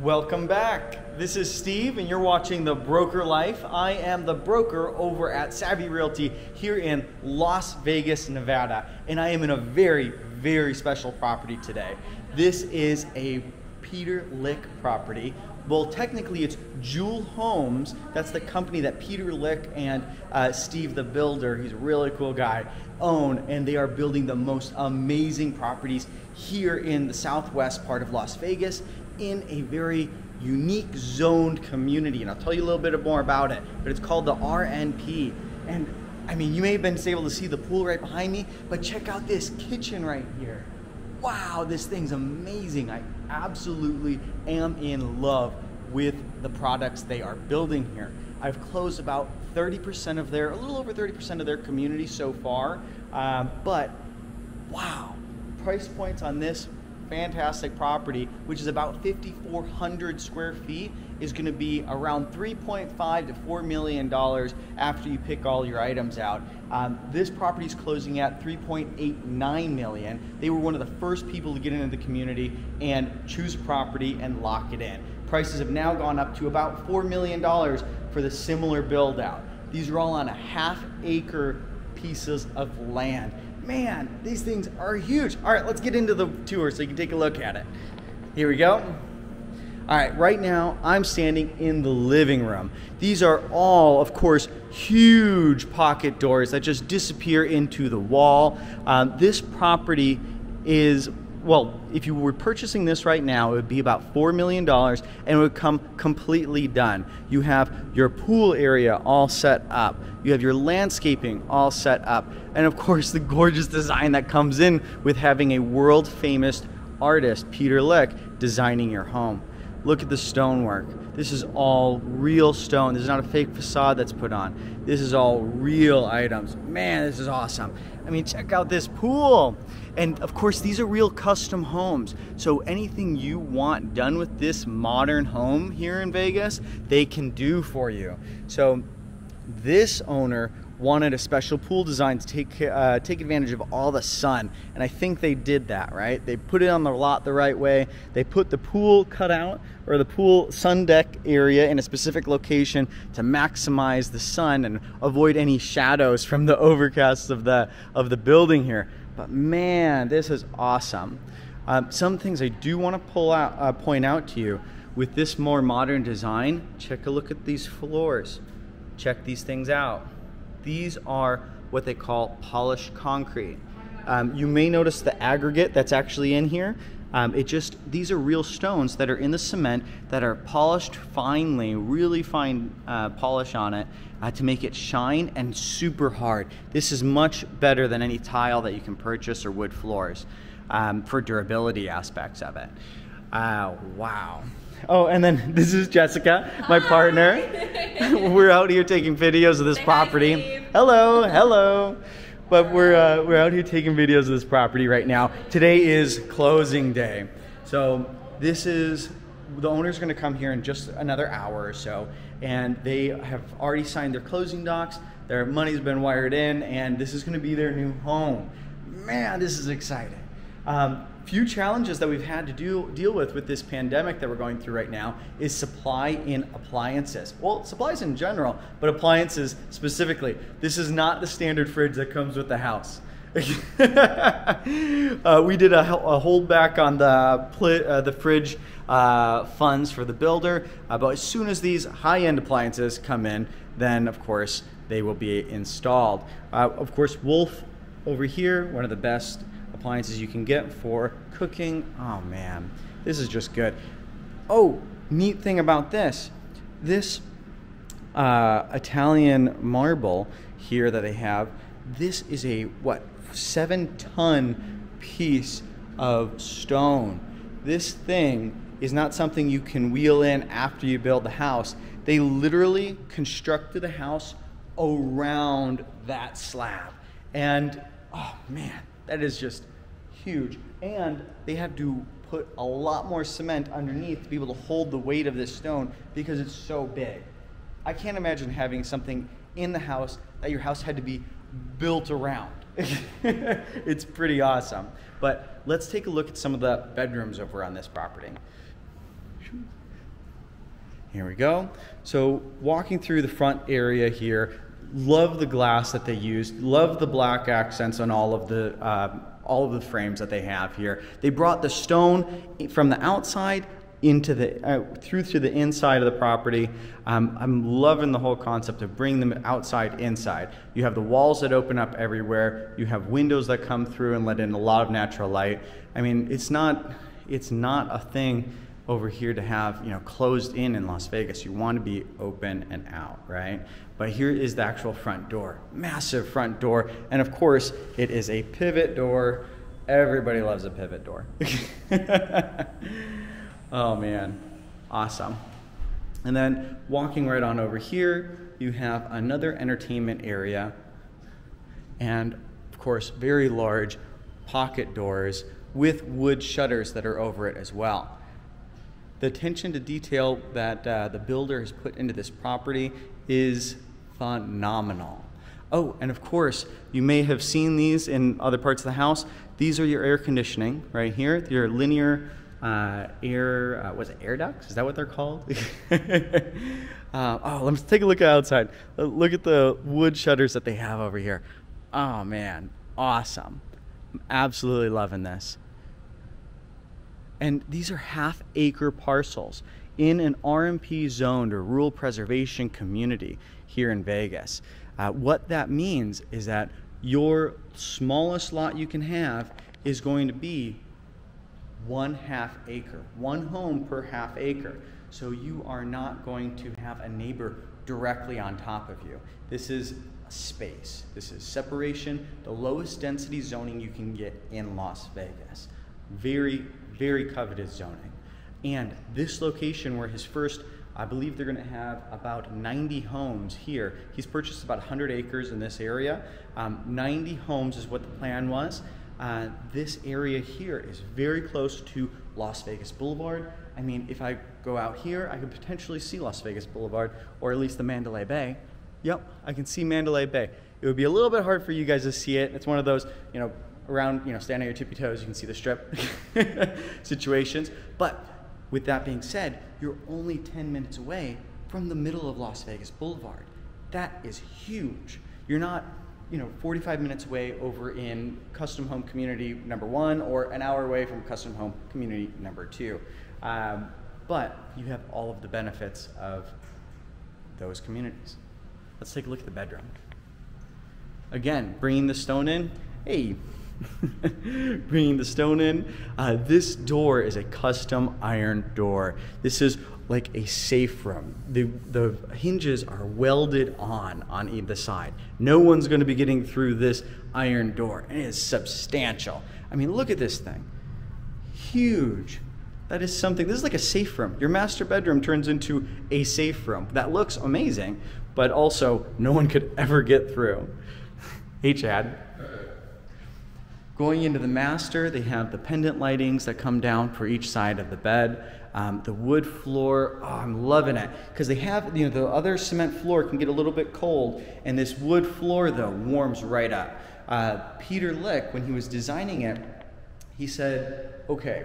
Welcome back. This is Steve and you're watching The Broker Life. I am the broker over at Savvy Realty here in Las Vegas, Nevada. And I am in a very, very special property today. This is a Peter Lick property. Well, technically it's Jewel Homes. That's the company that Peter Lick and Steve the builder, he's a really cool guy, own, and they are building the most amazing properties here in the southwest part of Las Vegas in a very unique zoned community. And I'll tell you a little bit more about it, but it's called the RNP. And I mean, you may have been able to see the pool right behind me, but check out this kitchen right here. Wow, this thing's amazing. I absolutely am in love with the products they are building here. I've closed about 30% of a little over 30% of their community so far, but wow, price points on this fantastic property, which is about 5,400 square feet, is going to be around $3.5 to $4 million after you pick all your items out. This property is closing at $3.89 million. They were one of the first people to get into the community and choose a property and lock it in. Prices have now gone up to about $4 million for the similar build out. These are all on a half-acre pieces of land. Man, these things are huge. All right, let's get into the tour so you can take a look at it. Here we go. All right, right now I'm standing in the living room. These are all, of course, huge pocket doors that just disappear into the wall. This property is, well, if you were purchasing this right now, it would be about $4 million and it would come completely done. You have your pool area all set up. You have your landscaping all set up. And of course, the gorgeous design that comes in with having a world famous artist, Peter Lick, designing your home. Look at the stonework. This is all real stone. This is not a fake facade that's put on. This is all real items. Man, this is awesome. I mean, check out this pool. And of course, these are real custom homes. So anything you want done with this modern home here in Vegas, they can do for you. So this owner wanted a special pool design to take advantage of all the sun, and I think they did that, right? They put it on the lot the right way. They put the pool cutout or the pool sun deck area in a specific location to maximize the sun and avoid any shadows from the overcast of the building here. But man, this is awesome. Some things I do want to point out to you with this more modern design. Check a look at these floors. Check these things out. These are what they call polished concrete. You may notice the aggregate that's actually in here. These are real stones that are in the cement that are polished finely, really fine polish on it to make it shine and super hard. This is much better than any tile that you can purchase or wood floors for durability aspects of it. Wow. Oh, and then this is Jessica, my partner. We're out here taking videos of this property. Hello, hello. But we're out here taking videos of this property right now. Today is closing day. So the owner's gonna come here in just another hour or so, and they have already signed their closing docs. Their money's been wired in, and this is gonna be their new home. Man, this is exciting. Few challenges that we've had to deal with this pandemic that we're going through right now is supply in appliances. Well, supplies in general, but appliances specifically. This is not the standard fridge that comes with the house. We did a holdback on the fridge funds for the builder, but as soon as these high-end appliances come in, then of course they will be installed. Of course, Wolf over here, one of the best appliances you can get for cooking. Oh man, this is just good. Oh, neat thing about this Italian marble here that they have, this is a 7-ton piece of stone. This thing is not something you can wheel in after you build the house. They literally constructed the house around that slab, and oh man, that is just huge. And they had to put a lot more cement underneath to be able to hold the weight of this stone because it's so big. I can't imagine having something in the house that your house had to be built around. It's pretty awesome. But let's take a look at some of the bedrooms over on this property. Here we go. So walking through the front area here, love the glass that they used, love the black accents on all of the frames that they have here. They brought the stone from the outside into the through to the inside of the property. I'm loving the whole concept of bringing them outside inside. You have the walls that open up everywhere. You have windows that come through and let in a lot of natural light. I mean, it's not a thing over here to have, you know, closed in Las Vegas. You want to be open and out, right? But here is the actual front door, massive front door, and of course it is a pivot door. Everybody loves a pivot door. Oh man, awesome. And then walking right on over here, you have another entertainment area, and of course very large pocket doors with wood shutters that are over it as well. The attention to detail that the builder has put into this property is phenomenal. Oh, and of course, you may have seen these in other parts of the house. These are your air conditioning right here, your linear air ducts? Is that what they're called? Oh, let's take a look outside. Look at the wood shutters that they have over here. Oh man, awesome. I'm absolutely loving this. And these are half-acre parcels in an RMP zoned or rural preservation community here in Vegas. What that means is that your smallest lot you can have is going to be 1/2 acre, one home per 1/2 acre. So you are not going to have a neighbor directly on top of you. This is space. This is separation, the lowest density zoning you can get in Las Vegas. Very, very coveted zoning. And this location where his first, I believe they're gonna have about 90 homes here. He's purchased about 100 acres in this area. 90 homes is what the plan was. This area here is very close to Las Vegas Boulevard. I mean, if I go out here, I could potentially see Las Vegas Boulevard, or at least the Mandalay Bay. Yep, I can see Mandalay Bay. It would be a little bit hard for you guys to see it. It's one of those, you know, around, you know, stand on your tippy toes, you can see the strip situations. But with that being said, you're only 10 minutes away from the middle of Las Vegas Boulevard. That is huge. You're not, you know, 45 minutes away over in Custom Home Community number 1 or an hour away from Custom Home Community number 2. But you have all of the benefits of those communities. Let's take a look at the bedroom. Again, bringing the stone in. Hey, bringing the stone in. This door is a custom iron door. This is like a safe room. The hinges are welded on either side. No one's going to be getting through this iron door, and it is substantial. I mean, look at this thing. Huge. That is something. This is like a safe room. Your master bedroom turns into a safe room. That looks amazing, but also no one could ever get through. Hey, Chad. Going into the master, they have the pendant lightings that come down for each side of the bed. The wood floor, oh, I'm loving it. Because they have, you know, the other cement floor can get a little bit cold, and this wood floor, though, warms right up. Peter Lick, when he was designing it, he said, okay,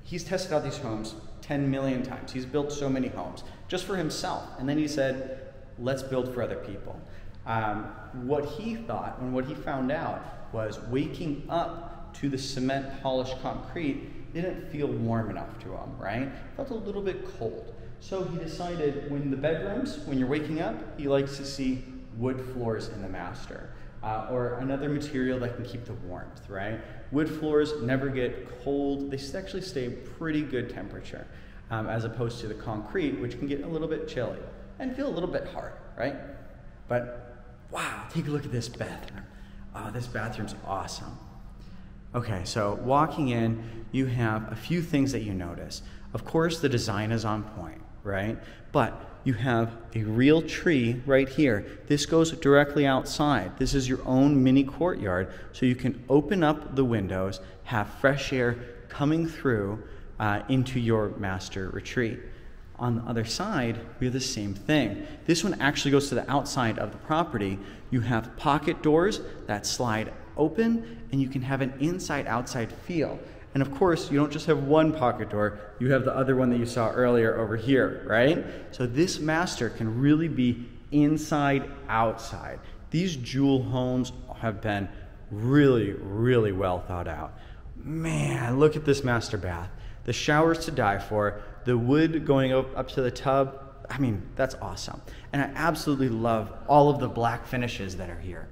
he's tested out these homes 10 million times. He's built so many homes just for himself. And then he said, let's build for other people. What he thought and what he found out was waking up to the cement polished concrete didn't feel warm enough to him, right? Felt a little bit cold. So he decided when the bedrooms, when you're waking up, he likes to see wood floors in the master. Or another material that can keep the warmth, right? Wood floors never get cold. They actually stay pretty good temperature, as opposed to the concrete, which can get a little bit chilly and feel a little bit hard, right? But wow, take a look at this bathroom. Oh, this bathroom's awesome. Okay, so walking in, you have a few things that you notice. Of course, the design is on point, right? But you have a real tree right here. This goes directly outside. This is your own mini courtyard, so you can open up the windows, have fresh air coming through into your master retreat. On the other side, we have the same thing. This one actually goes to the outside of the property. You have pocket doors that slide open, and you can have an inside-outside feel. And of course, you don't just have one pocket door, you have the other one that you saw earlier over here, right? So this master can really be inside, outside. These jewel homes have been really, really well thought out. Man, look at this master bath. The showers to die for, the wood going up to the tub. I mean, that's awesome. And I absolutely love all of the black finishes that are here.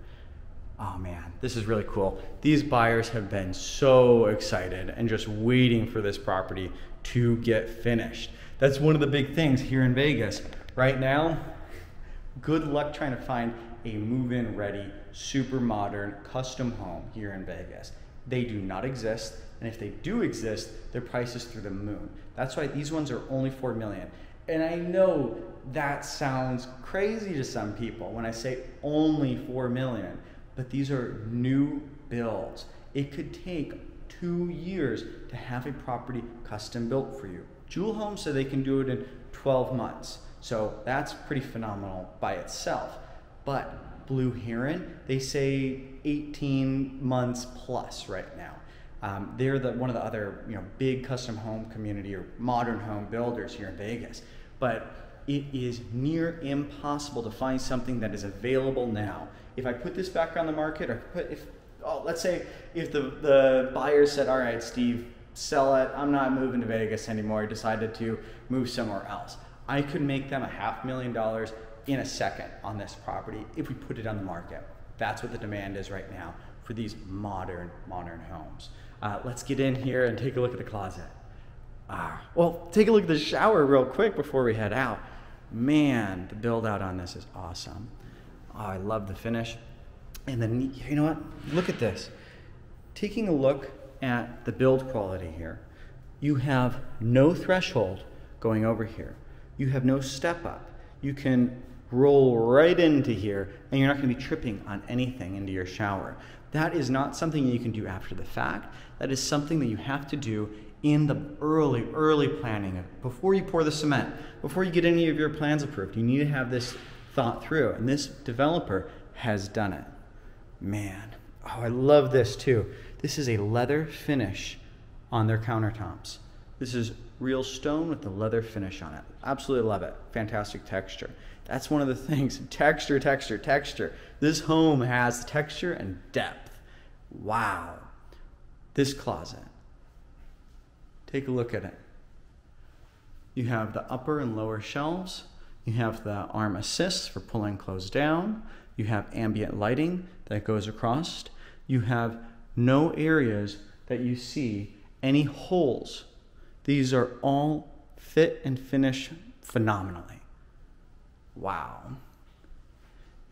Oh man, this is really cool. These buyers have been so excited and just waiting for this property to get finished. That's one of the big things here in Vegas. Right now, good luck trying to find a move-in ready, super modern, custom home here in Vegas. They do not exist, and if they do exist, their price is through the moon. That's why these ones are only $4 million. And I know that sounds crazy to some people when I say only $4 million. But these are new builds. It could take 2 years to have a property custom built for you. Jewel Homes say they can do it in 12 months. So that's pretty phenomenal by itself. But Blue Heron, they say 18 months plus right now. They're one of the other big custom home community or modern home builders here in Vegas. But it is near impossible to find something that is available now. If I put this back on the market, or let's say if the buyer said, all right, Steve, sell it, I'm not moving to Vegas anymore, I decided to move somewhere else, I could make them $500,000 in a second on this property if we put it on the market. That's what the demand is right now for these modern homes. Let's get in here and take a look at the closet. Well, take a look at the shower real quick before we head out. Man, the build out on this is awesome. Oh, I love the finish. And then, you know what? Look at this. Taking a look at the build quality here, you have no threshold going over here. You have no step up. You can roll right into here and you're not going to be tripping on anything into your shower. That is not something you can do after the fact. That is something that you have to do in the early planning, before you pour the cement, before you get any of your plans approved. You need to have this thought through, and this developer has done it. Man, oh, I love this too. This is a leather finish on their countertops. This is real stone with the leather finish on it. Absolutely love it. Fantastic texture. That's one of the things. Texture. This home has texture and depth. Wow. This closet. Take a look at it. You have the upper and lower shelves. You have the arm assist for pulling clothes down. You have ambient lighting that goes across. You have no areas that you see any holes. These are all fit and finish phenomenally. Wow.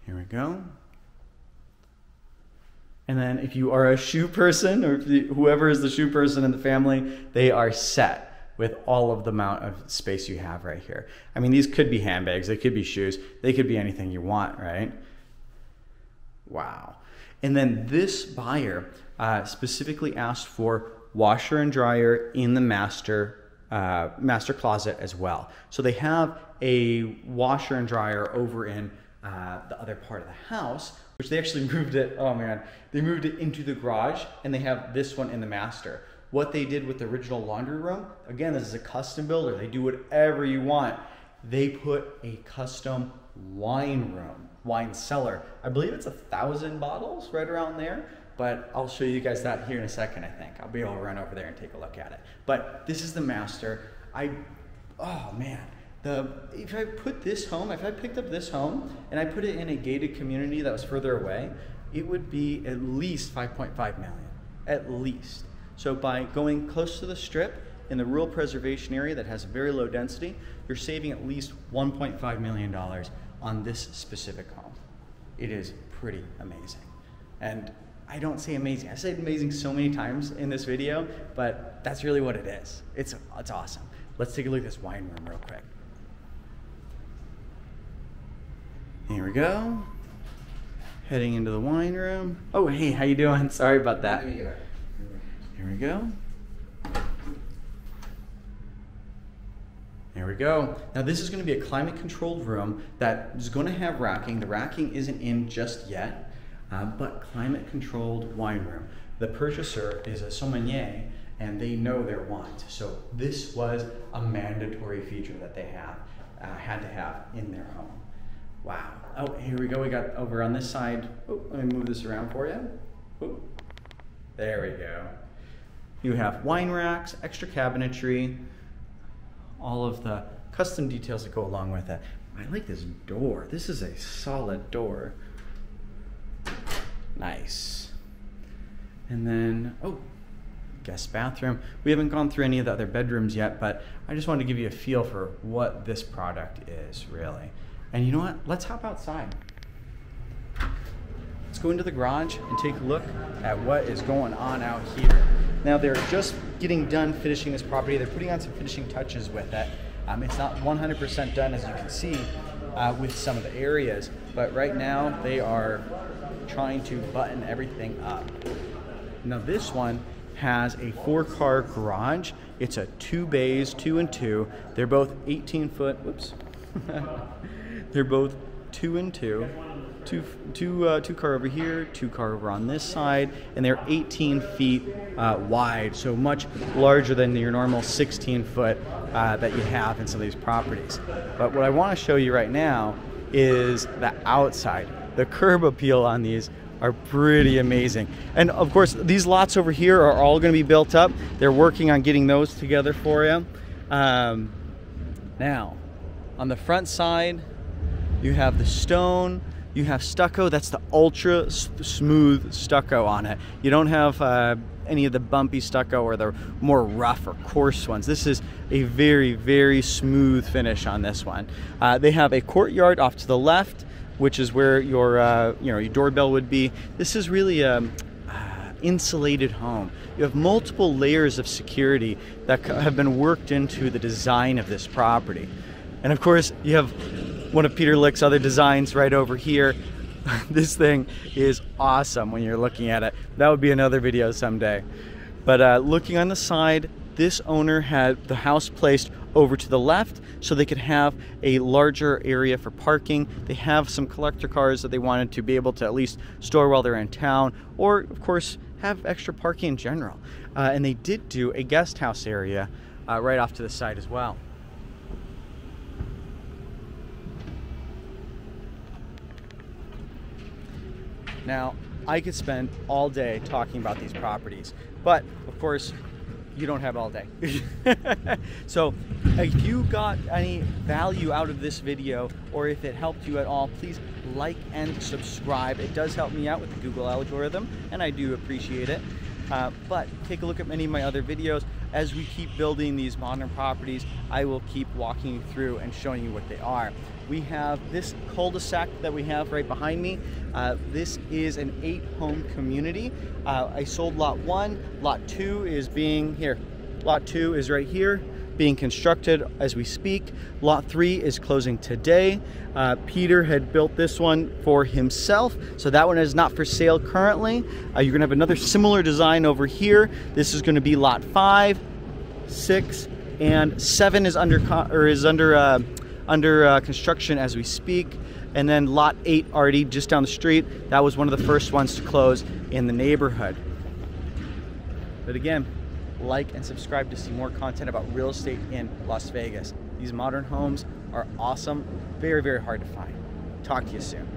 Here we go. And then if you are a shoe person, or whoever is the shoe person in the family, they are set with all of the amount of space you have right here. I mean, these could be handbags, they could be shoes, they could be anything you want, right? Wow. And then this buyer specifically asked for washer and dryer in the master closet as well. So they have a washer and dryer over in the other part of the house, which they actually moved it, oh man, they moved it into the garage, and they have this one in the master. What they did with the original laundry room, again, this is a custom builder, they do whatever you want. They put a custom wine room, wine cellar. I believe it's 1,000 bottles, right around there, but I'll show you guys that here in a second, I think. I'll be able to run over there and take a look at it. But this is the master. Oh man. If I picked up this home and I put it in a gated community that was further away, it would be at least 5.5 million, at least. So by going close to the strip in the rural preservation area that has very low density, you're saving at least $1.5 million on this specific home. It is pretty amazing. And I don't say amazing. I say amazing so many times in this video, but that's really what it is. It's awesome. Let's take a look at this wine room real quick. Here we go. Heading into the wine room. Oh, hey, how you doing? Sorry about that. Here we go. There we go. Now this is going to be a climate controlled room that is going to have racking. The racking isn't in just yet, but climate controlled wine room. The purchaser is a sommelier, and they know their wants. So this was a mandatory feature that they had to have in their home. Wow. Oh, here we go. We got over on this side. Oh, let me move this around for you. Oh, there we go. You have wine racks, extra cabinetry, all of the custom details that go along with it. I like this door. This is a solid door. Nice. And then, oh, guest bathroom. We haven't gone through any of the other bedrooms yet, but I just wanted to give you a feel for what this product is, really. And you know what? Let's hop outside. Let's go into the garage and take a look at what is going on out here. Now, they're just getting done finishing this property. They're putting on some finishing touches with it. It's not 100% done, as you can see, with some of the areas, but right now they are trying to button everything up. Now, this one has a 4-car garage. It's a 2 bays, 2 and 2. They're both 18 foot, whoops. They're both 2 and 2. Two car over here, 2 car over on this side, and they're 18 feet wide, so much larger than your normal 16 foot that you have in some of these properties. But what I want to show you right now is the outside. The curb appeal on these are pretty amazing. And of course, these lots over here are all going to be built up. They're working on getting those together for you. Now, on the front side, you have the stone. You have stucco. That's the ultra smooth stucco on it. You don't have any of the bumpy stucco or the more rough or coarse ones. This is a very, very smooth finish on this one. They have a courtyard off to the left, which is where your your doorbell would be. This is really a insulated home. You have multiple layers of security that have been worked into the design of this property. And of course, you have one of Peter Lick's other designs right over here. This thing is awesome when you're looking at it. That would be another video someday. But looking on the side, this owner had the house placed over to the left so they could have a larger area for parking. They have some collector cars that they wanted to be able to at least store while they're in town, or of course have extra parking in general. And they did do a guest house area right off to the side as well. Now, I could spend all day talking about these properties, but of course, you don't have all day. So if you got any value out of this video, or if it helped you at all, please like and subscribe. It does help me out with the Google algorithm, and I do appreciate it. But take a look at many of my other videos. As we keep building these modern properties, I will keep walking you through and showing you what they are. We have this cul-de-sac that we have right behind me. This is an 8-home community. I sold lot 1. Lot 2 is being here. Lot 2 is right here, being constructed as we speak. Lot 3 is closing today. Peter had built this one for himself, so that one is not for sale currently. You're gonna have another similar design over here. This is gonna be lot 5, 6, and 7 is under construction as we speak. And then lot 8 already just down the street. That was one of the first ones to close in the neighborhood. But again, like and subscribe to see more content about real estate in Las Vegas. These modern homes are awesome, very, very hard to find. Talk to you soon.